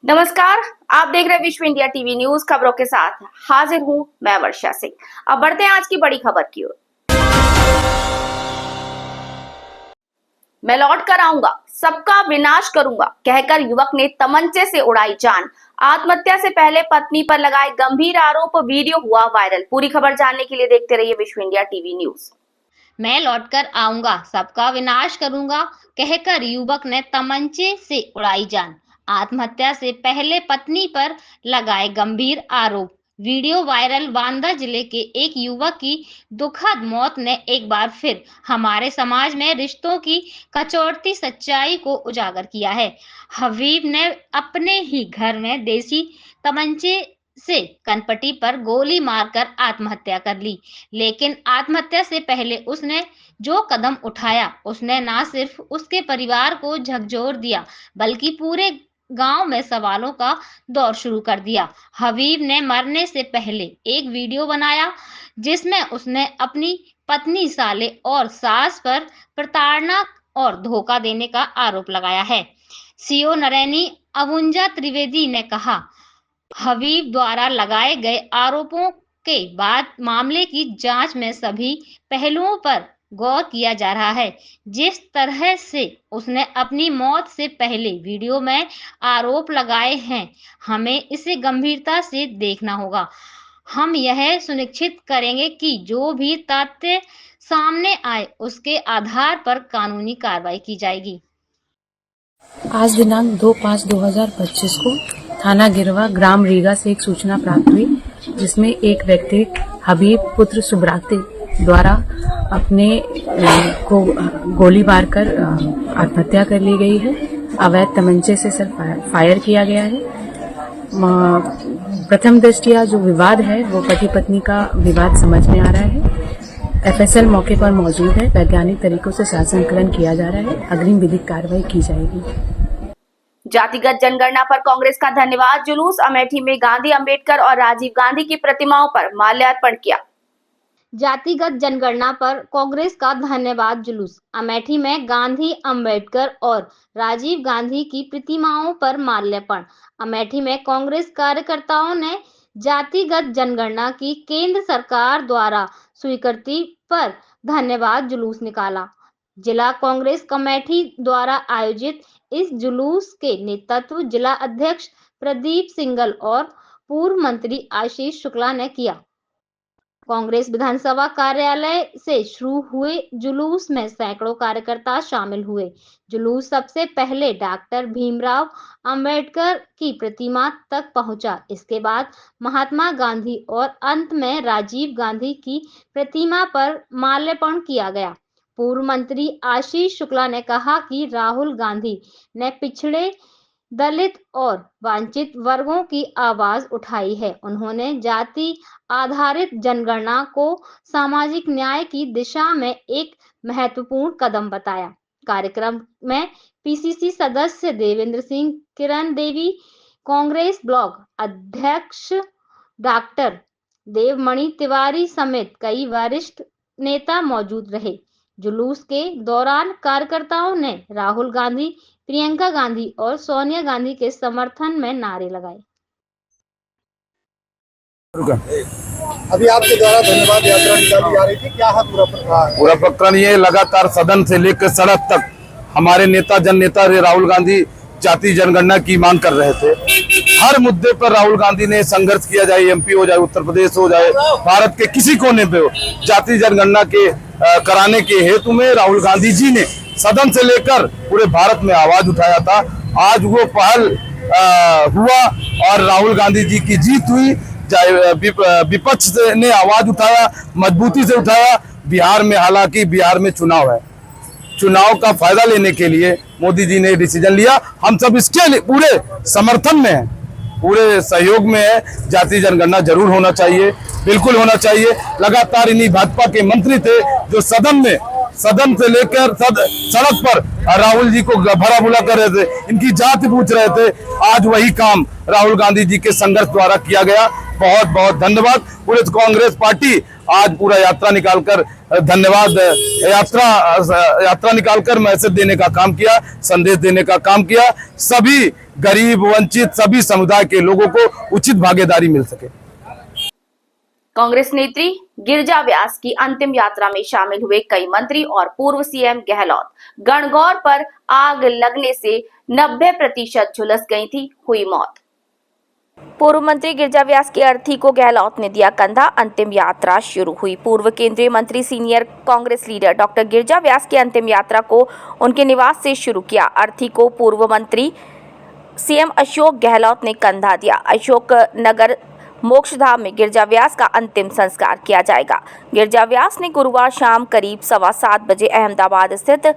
नमस्कार, आप देख रहे हैं विश्व इंडिया टीवी न्यूज। खबरों के साथ हाजिर हूं मैं वर्षा सिंह। अब बढ़ते हैं आज की बड़ी खबर की ओर। मैं लौट कर आऊंगा, सबका विनाश करूंगा, कहकर युवक ने तमंचे से उड़ाई जान। आत्महत्या से पहले पत्नी पर लगाए गंभीर आरोप, वीडियो हुआ वायरल। पूरी खबर जानने के लिए देखते रहिए विश्व इंडिया टीवी न्यूज। मैं लौटकर आऊंगा, सबका विनाश करूंगा, कहकर युवक ने तमंचे से उड़ाई जान। आत्महत्या से पहले पत्नी पर लगाए गंभीर आरोप, वीडियो वायरल। बांदा जिले के एक युवक की दुखद मौत ने एक बार फिर हमारे समाज में रिश्तों की कचौती सच्चाई को उजागर किया है। हबीब ने अपने ही घर में देसी तमंचे से कनपटी पर गोली मारकर आत्महत्या कर ली। लेकिन आत्महत्या से पहले उसने जो कदम उठाया, उसने ना सिर्फ उसके परिवार को झकझोर दिया, बल्कि पूरे गांव में सवालों का दौर शुरू कर दिया। हबीब ने मरने से पहले एक वीडियो बनाया, जिसमें उसने अपनी पत्नी, साले और सास पर प्रताड़ना और धोखा देने का आरोप लगाया है। सीओ नरैनी अबुंजा त्रिवेदी ने कहा, हबीब द्वारा लगाए गए आरोपों के बाद मामले की जांच में सभी पहलुओं पर गौर किया जा रहा है। जिस तरह से उसने अपनी मौत से पहले वीडियो में आरोप लगाए हैं, हमें इसे गंभीरता से देखना होगा। हम यह सुनिश्चित करेंगे कि जो भी तथ्य सामने आए, उसके आधार पर कानूनी कार्रवाई की जाएगी। आज दिनांक 2/5/2025 को थाना गिरवा ग्राम रीगा से एक सूचना प्राप्त हुई, जिसमें एक व्यक्ति हबीब पुत्र सुब्राते द्वारा अपने को गोली मारकर आत्महत्या कर ली गई है। अवैध तमंचे से सर फायर किया गया है। प्रथम दृष्टया जो विवाद है वो पति पत्नी का विवाद समझ में आ रहा है। एफएसएल मौके पर मौजूद है। वैज्ञानिक तरीकों से शासनकरण किया जा रहा है। अग्रिम विधिक कार्रवाई की जाएगी। जातिगत जनगणना पर कांग्रेस का धन्यवाद जुलूस। अमेठी में गांधी, अंबेडकर और राजीव गांधी की प्रतिमाओं पर माल्यार्पण किया। जातिगत जनगणना पर कांग्रेस का धन्यवाद जुलूस। अमेठी में गांधी, अंबेडकर और राजीव गांधी की प्रतिमाओं पर माल्यार्पण। अमेठी में कांग्रेस कार्यकर्ताओं ने जातिगत जनगणना की केंद्र सरकार द्वारा स्वीकृति पर धन्यवाद जुलूस निकाला। जिला कांग्रेस कमेटी द्वारा आयोजित इस जुलूस के नेतृत्व जिला अध्यक्ष प्रदीप सिंगल और पूर्व मंत्री आशीष शुक्ला ने किया। कांग्रेस विधानसभा कार्यालय से शुरू हुए जुलूस में सैकड़ों कार्यकर्ता शामिल हुए। जुलूस सबसे पहले डॉक्टर भीमराव अंबेडकर की प्रतिमा तक पहुंचा। इसके बाद महात्मा गांधी और अंत में राजीव गांधी की प्रतिमा पर माल्यार्पण किया गया। पूर्व मंत्री आशीष शुक्ला ने कहा कि राहुल गांधी ने पिछड़े, दलित और वंचित वर्गों की आवाज उठाई है। उन्होंने जाति आधारित जनगणना को सामाजिक न्याय की दिशा में एक महत्वपूर्ण कदम बताया। कार्यक्रम में पीसीसी सदस्य देवेंद्र सिंह, किरण देवी, कांग्रेस ब्लॉक अध्यक्ष डॉक्टर देवमणि तिवारी समेत कई वरिष्ठ नेता मौजूद रहे। जुलूस के दौरान कार्यकर्ताओं ने राहुल गांधी, प्रियंका गांधी और सोनिया गांधी के समर्थन में नारे लगाए। अभी आपके द्वारा धन्यवाद यात्रा निकाली जा रही थी, क्या है पूरा प्रकरण? ये लगातार सदन से लेकर सड़क तक हमारे नेता जननेता राहुल गांधी जाति जनगणना की मांग कर रहे थे। हर मुद्दे पर राहुल गांधी ने संघर्ष किया, चाहे एमपी हो, चाहे उत्तर प्रदेश हो, चाहे भारत के किसी कोने पे हो। जाति जनगणना के कराने के हेतु में राहुल गांधी जी ने सदन से लेकर पूरे भारत में आवाज उठाया था। आज वो पहल हुआ और राहुल गांधी जी की जीत हुई। चाहे विपक्ष ने आवाज उठाया, मजबूती से उठाया। बिहार में, हालांकि बिहार में चुनाव है, चुनाव का फायदा लेने के लिए मोदी जी ने डिसीजन लिया। हम सब इसके पूरे समर्थन में हैं, पूरे सहयोग में है। जाति जनगणना जरूर होना चाहिए, बिल्कुल होना चाहिए। लगातार इन्हीं भाजपा के मंत्री थे जो सदन से लेकर सड़क पर राहुल जी को भरा बुला कर रहे थे, इनकी जाति पूछ रहे थे। आज वही काम राहुल गांधी जी के संघर्ष द्वारा किया गया। बहुत बहुत धन्यवाद। पूरे कांग्रेस पार्टी आज पूरा यात्रा निकालकर धन्यवाद यात्रा निकालकर मैसेज देने का काम किया, संदेश देने का काम किया। सभी गरीब वंचित सभी समुदाय के लोगों को उचित भागीदारी मिल सके। कांग्रेस नेत्री गिरिजा व्यास की अंतिम यात्रा में शामिल हुए कई मंत्री और पूर्व सीएम गहलोत। गणगौर पर आग लगने से 90% झुलस गई थी, हुई मौत। पूर्व मंत्री गिरिजा व्यास की अर्थी को गहलोत ने दिया कंधा, अंतिम यात्रा शुरू हुई। पूर्व केंद्रीय मंत्री senior Congress leader doctor Girija Vyas की अंतिम यात्रा को उनके निवास से शुरू किया। अर्थी को पूर्व मंत्री सीएम अशोक गहलोत ने कंधा दिया। अशोक नगर मोक्षधाम में गिरिजा व्यास का अंतिम संस्कार किया जाएगा। गिरिजा व्यास ने गुरुवार शाम करीब 7:15 बजे अहमदाबाद स्थित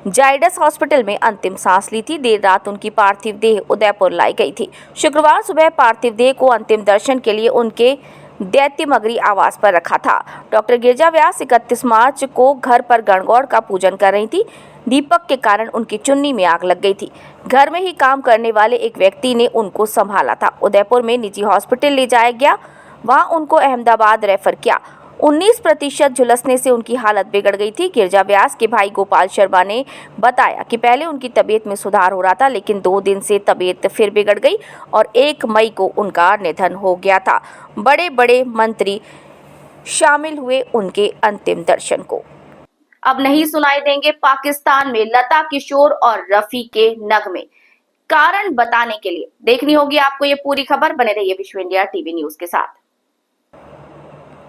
जाइडस हॉस्पिटल में अंतिम सांस ली थी। देर रात उनकी पार्थिव देह उदयपुर लाई गई थी। शुक्रवार सुबह पार्थिव देह को अंतिम दर्शन के लिए उनके दैत्यमगरी आवास पर रखा था। डॉक्टर गिरिजा व्यास 31 मार्च को घर पर गणगौर का पूजन कर रही थी। दीपक के कारण उनकी चुन्नी में आग लग गई थी। घर में ही काम करने वाले एक व्यक्ति ने उनको संभाला था। उदयपुर में निजी हॉस्पिटल ले जाया गया, वहां उनको अहमदाबाद रेफर किया। 19% झुलसने से उनकी हालत बिगड़ गई थी। गिरिजा व्यास के भाई गोपाल शर्मा ने बताया कि पहले उनकी तबीयत में सुधार हो रहा था, लेकिन 2 दिन से तबीयत फिर बिगड़ गई और 1 मई को उनका निधन हो गया था। बड़े बड़े मंत्री शामिल हुए उनके अंतिम दर्शन को। अब नहीं सुनाई देंगे पाकिस्तान में लता किशोर और रफी के नगमे। कारण बताने के लिए देखनी होगी आपको ये पूरी खबर। बने रहिए विश्व इंडिया टीवी न्यूज के साथ।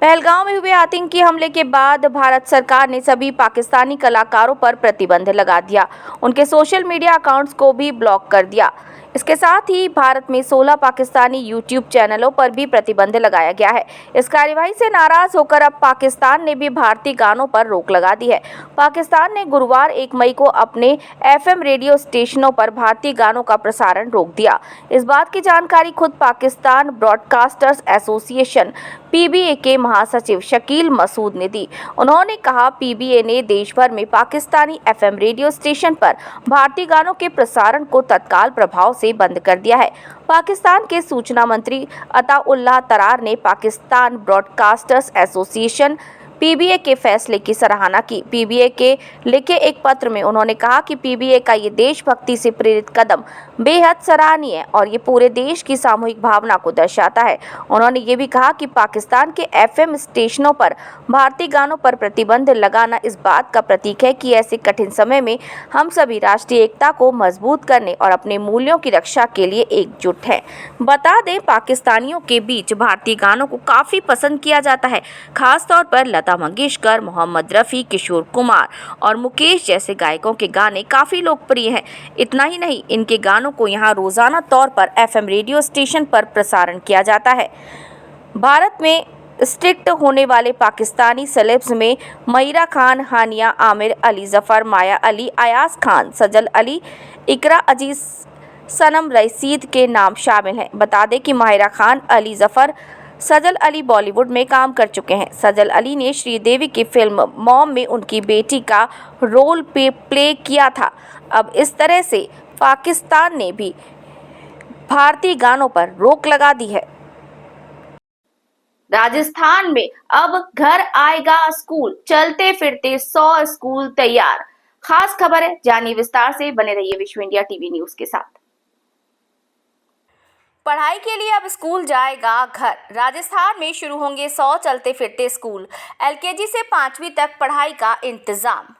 पहलगांव में हुए आतंकी हमले के बाद भारत सरकार ने सभी पाकिस्तानी कलाकारों पर प्रतिबंध लगा दिया। उनके सोशल मीडिया अकाउंट्स को भी ब्लॉक कर दिया। इसके साथ ही भारत में 16 पाकिस्तानी यूट्यूब चैनलों पर भी प्रतिबंध लगाया गया है। इस कार्यवाही से नाराज होकर अब पाकिस्तान ने भी भारतीय गानों पर रोक लगा दी है। पाकिस्तान ने गुरुवार 1 मई को अपने FM रेडियो स्टेशनों पर भारतीय गानों का प्रसारण रोक दिया। इस बात की जानकारी खुद पाकिस्तान ब्रॉडकास्टर्स एसोसिएशन PBA के महासचिव शकील मसूद ने दी। उन्होंने कहा, PBA ने देश भर में पाकिस्तानी FM रेडियो स्टेशन पर भारतीय गानों के प्रसारण को तत्काल प्रभाव से बंद कर दिया है। पाकिस्तान के सूचना मंत्री अताउल्लाह तरार ने पाकिस्तान ब्रॉडकास्टर्स एसोसिएशन PBA के फैसले की सराहना की। PBA के लिखे एक पत्र में उन्होंने कहा कि PBA का ये देशभक्ति से प्रेरित कदम बेहद सराहनीय है और ये पूरे देश की सामूहिक भावना को दर्शाता है। उन्होंने ये भी कहा कि पाकिस्तान के FM स्टेशनों पर भारतीय गानों पर प्रतिबंध लगाना इस बात का प्रतीक है कि ऐसे कठिन समय में हम सभी राष्ट्रीय एकता को मजबूत करने और अपने मूल्यों की रक्षा के लिए एकजुट हैं। बता दें, पाकिस्तानियों के बीच भारतीय गानों को काफ़ी पसंद किया जाता है। खासतौर पर लता मंगेशकर, मोहम्मद रफ़ी, किशोर कुमार और मुकेश जैसे गायकों के गाने काफ़ी लोकप्रिय हैं। इतना ही नहीं, इनके गानों को यहाँ रोज़ाना तौर पर FM रेडियो स्टेशन पर प्रसारण किया जाता है। भारत में स्ट्रिक्ट होने वाले पाकिस्तानी सेलेब्स में मईरा खान, हानिया आमिर, अली जफ़र, माया अली, अयाज खान, सजल अली, इकरा अजीज, सनम रशीद के नाम शामिल हैं। बता दें कि माहिरा खान, अली जफ़र, सजल अली बॉलीवुड में काम कर चुके हैं। सजल अली ने श्रीदेवी की फिल्म मॉम में उनकी बेटी का रोल प्ले किया था। अब इस तरह से पाकिस्तान ने भी भारतीय गानों पर रोक लगा दी है। राजस्थान में अब घर आएगा स्कूल, चलते फिरते 100 स्कूल तैयार। खास खबर है, जानिए विस्तार से। बने रहिए विश्व इंडिया टीवी न्यूज के साथ। पढ़ाई के लिए अब स्कूल जाएगा घर। राजस्थान में शुरू होंगे 100 चलते फिरते स्कूल। LKG से 5वीं तक पढ़ाई का इंतजाम।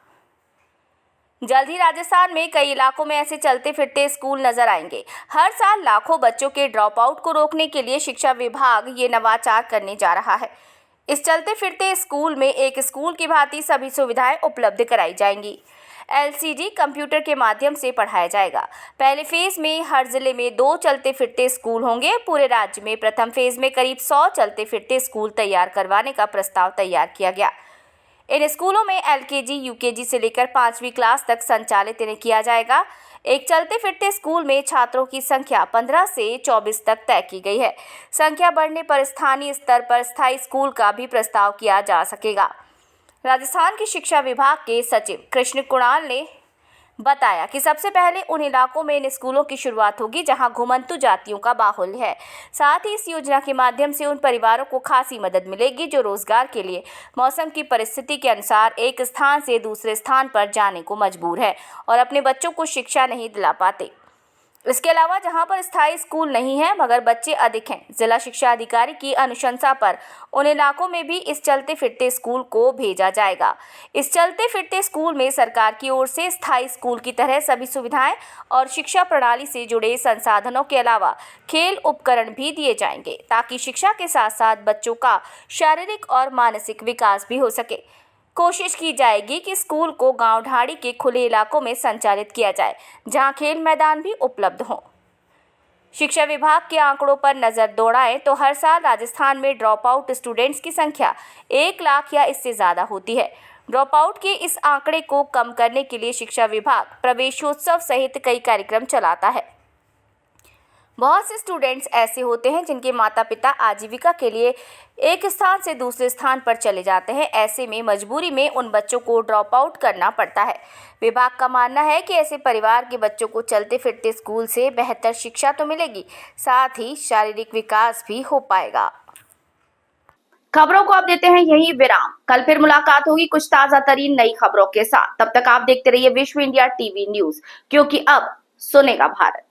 जल्द ही राजस्थान में कई इलाकों में ऐसे चलते फिरते स्कूल नजर आएंगे। हर साल लाखों बच्चों के ड्रॉप आउट को रोकने के लिए शिक्षा विभाग ये नवाचार करने जा रहा है। इस चलते फिरते स्कूल में एक स्कूल की भांति सभी सुविधाएं उपलब्ध कराई जाएंगी। LCD कंप्यूटर के माध्यम से पढ़ाया जाएगा। पहले फेज में हर जिले में 2 चलते फिरते स्कूल होंगे। पूरे राज्य में प्रथम फेज में करीब 100 चलते फिरते स्कूल तैयार करवाने का प्रस्ताव तैयार किया गया। इन स्कूलों में LKG, UKG से लेकर 5वीं क्लास तक संचालित इन्हें किया जाएगा। एक चलते फिरते स्कूल में छात्रों की संख्या 15 से 24 तक तय की गई है। संख्या बढ़ने पर स्थानीय स्तर पर स्थायी स्कूल का भी प्रस्ताव किया जा सकेगा। राजस्थान के शिक्षा विभाग के सचिव कृष्ण कुणाल ने बताया कि सबसे पहले उन इलाकों में इन स्कूलों की शुरुआत होगी जहां घुमंतु जातियों का बाहुल्य है। साथ ही इस योजना के माध्यम से उन परिवारों को खासी मदद मिलेगी जो रोजगार के लिए मौसम की परिस्थिति के अनुसार एक स्थान से दूसरे स्थान पर जाने को मजबूर है और अपने बच्चों को शिक्षा नहीं दिला पाते। इसके अलावा जहां पर स्थायी स्कूल नहीं है मगर बच्चे अधिक हैं, जिला शिक्षा अधिकारी की अनुशंसा पर उन इलाकों में भी इस चलते फिरते स्कूल को भेजा जाएगा। इस चलते फिरते स्कूल में सरकार की ओर से स्थायी स्कूल की तरह सभी सुविधाएं और शिक्षा प्रणाली से जुड़े संसाधनों के अलावा खेल उपकरण भी दिए जाएंगे, ताकि शिक्षा के साथ साथ बच्चों का शारीरिक और मानसिक विकास भी हो सके। कोशिश की जाएगी कि स्कूल को गांव ढाड़ी के खुले इलाकों में संचालित किया जाए, जहां खेल मैदान भी उपलब्ध हों। शिक्षा विभाग के आंकड़ों पर नजर दौड़ाएं तो हर साल राजस्थान में ड्रॉप आउट स्टूडेंट्स की संख्या 1 लाख या इससे ज़्यादा होती है। ड्रॉप आउट के इस आंकड़े को कम करने के लिए शिक्षा विभाग प्रवेशोत्सव सहित कई कार्यक्रम चलाता है। बहुत से स्टूडेंट्स ऐसे होते हैं जिनके माता पिता आजीविका के लिए एक स्थान से दूसरे स्थान पर चले जाते हैं। ऐसे में मजबूरी में उन बच्चों को ड्रॉप आउट करना पड़ता है। विभाग का मानना है कि ऐसे परिवार के बच्चों को चलते फिरते स्कूल से बेहतर शिक्षा तो मिलेगी, साथ ही शारीरिक विकास भी हो पाएगा। खबरों को अब देते हैं यही विराम। कल फिर मुलाकात होगी कुछ ताजा तरीन नई खबरों के साथ। तब तक आप देखते रहिए विश्व इंडिया टीवी न्यूज, क्योंकि अब सुनेगा भारत।